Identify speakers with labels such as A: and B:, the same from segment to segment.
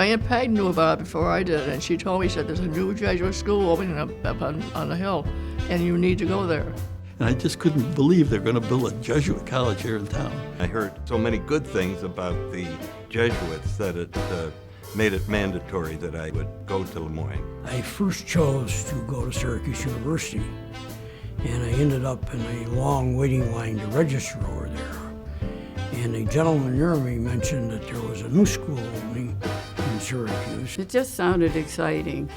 A: My Aunt Peg knew about it before I did, and she told me, she said, there's a new Jesuit school opening up on the hill, and you need to go there.
B: And I just couldn't believe they're going to build a Jesuit college here in town.
C: I heard so many good things about the Jesuits that it made it mandatory that I would go to Moyne.
D: I first chose to go to Syracuse University, and I ended up in a long waiting line to register over there. And a gentleman near me mentioned that there was a new school opening in Syracuse.
E: It just sounded exciting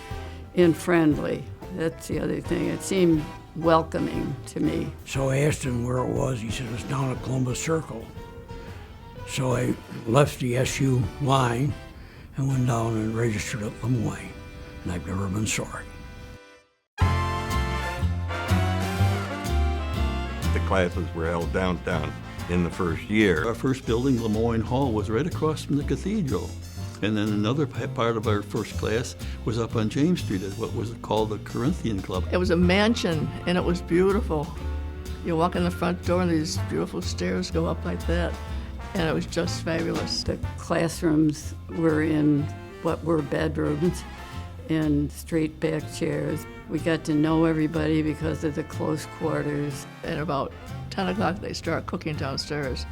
E: and friendly. That's the other thing. It seemed welcoming to me.
D: So I asked him where it was. He said it's down at Columbus Circle. So I left the SU line and went down and registered at Moyne, and I've never been sorry.
C: The classes were held downtown in the first year.
B: Our first building, Lemoyne Hall, was right across from the cathedral. And then another part of our first class was up on James Street at what was called the Corinthian Club.
A: It was a mansion, and it was beautiful. You walk in the front door, and these beautiful stairs go up like that, and it was just fabulous.
E: The classrooms were in what were bedrooms and straight back chairs. We got to know everybody because of the close quarters.
A: And about 10 o'clock, they start cooking downstairs,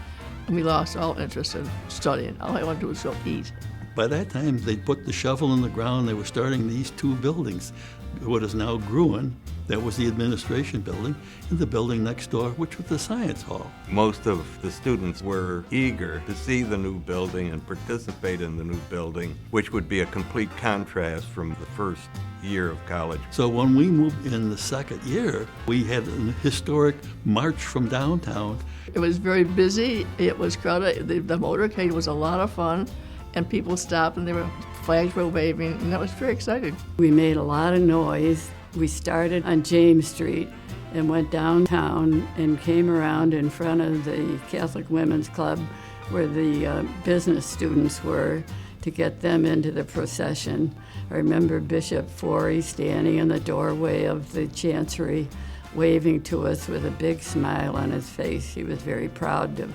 A: and we lost all interest in studying. All I wanted to do was go eat.
B: By that time, they'd put the shovel in the ground. They were starting these two buildings. What is now Gruen, that was the administration building, and the building next door, which was the science hall.
C: Most of the students were eager to see the new building and participate in the new building, which would be a complete contrast from the first year of college.
B: So when we moved in the second year, we had an historic march from downtown.
A: It was very busy. It was crowded. The motorcade was a lot of fun, and people stopped, and flags were waving, and that was very exciting.
E: We made a lot of noise. We started on James Street and went downtown and came around in front of the Catholic Women's Club where the business students were to get them into the procession. I remember Bishop Forey standing in the doorway of the chancery waving to us with a big smile on his face. He was very proud of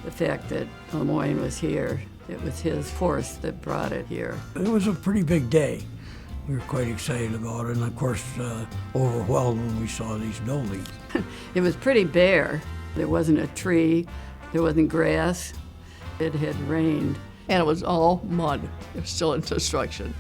E: the fact that Moyne was here. It was his force that brought it here.
D: It was a pretty big day. We were quite excited about it, and of course overwhelmed when we saw these buildings.
E: It was pretty bare. There wasn't a tree, there wasn't grass. It had rained.
A: And it was all mud. It was still in construction.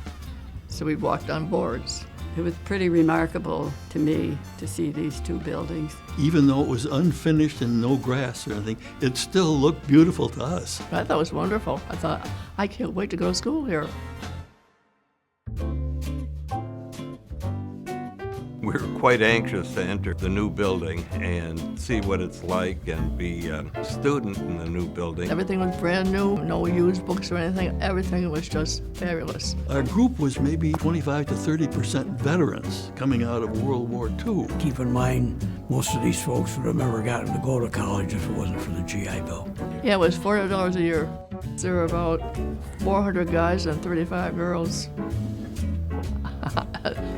A: So we walked on boards.
E: It was pretty remarkable to me to see these two buildings.
B: Even though it was unfinished and no grass or anything, it still looked beautiful to us.
A: I thought it was wonderful. I thought, I can't wait to go to school here.
C: We were quite anxious to enter the new building and see what it's like and be a student in the new building.
A: Everything was brand new, no used books or anything. Everything was just fabulous.
B: Our group was maybe 25 to 30% veterans coming out of World War II.
D: Keep in mind, most of these folks would have never gotten to go to college if it wasn't for the GI Bill.
A: Yeah, it was $400 a year. There were about 400 guys and 35 girls.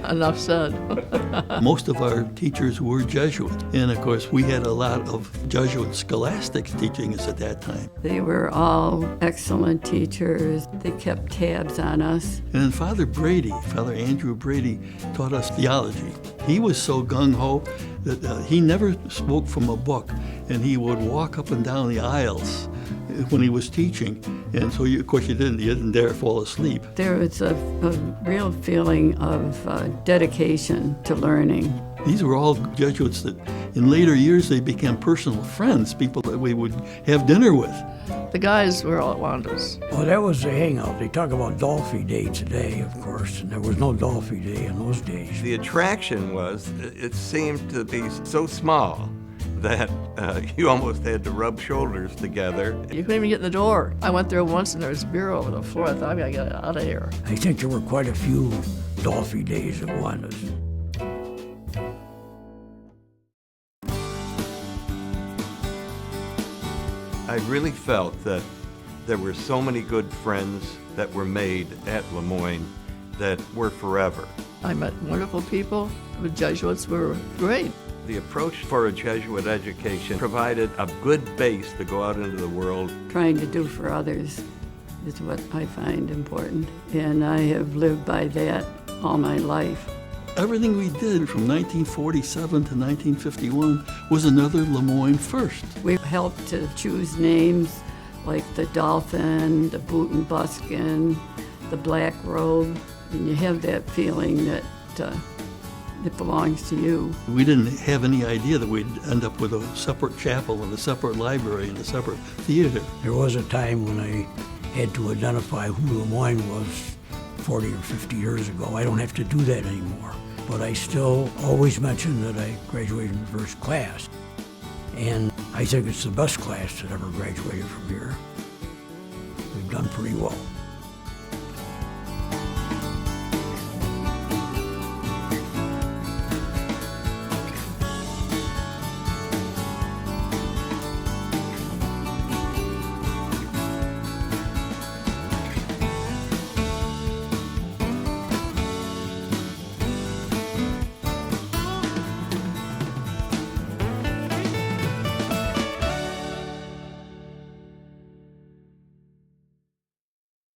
A: Enough said.
B: Most of our teachers were Jesuits, and of course we had a lot of Jesuit scholastics teaching us at that time.
E: They were all excellent teachers. They kept tabs on us.
B: And then Father Andrew Brady, taught us theology. He was so gung-ho that he never spoke from a book, and he would walk up and down the aisles when he was teaching, and so of course you didn't dare fall asleep.
E: There was a real feeling of dedication to learning.
B: These were all Jesuits that in later years they became personal friends, people that we would have dinner with.
A: The guys were all at Wanda's.
D: Well, that was the hangout. They talk about Dolphy Day today, of course, and there was no Dolphy Day in those days.
C: The attraction was, it seemed to be so small that you almost had to rub shoulders together.
A: You couldn't even get in the door. I went there once and there was beer over the floor. I thought, I gotta get out of here.
D: I think there were quite a few Dolphy Days at Wanda's.
C: I really felt that there were so many good friends that were made at Moyne that were forever.
A: I met wonderful people. The Jesuits were great.
C: The approach for a Jesuit education provided a good base to go out into the world.
E: Trying to do for others is what I find important. And I have lived by that all my life.
B: Everything we did from 1947 to 1951 was another Lemoyne first.
E: We helped to choose names like the Dolphin, the Boot and Buskin, the Black Robe, and you have that feeling that it belongs to you.
B: We didn't have any idea that we'd end up with a separate chapel and a separate library and a separate theater.
D: There was a time when I had to identify who Moyne was 40 or 50 years ago. I don't have to do that anymore. But I still always mention that I graduated in the first class. And I think it's the best class that ever graduated from here. We've done pretty well.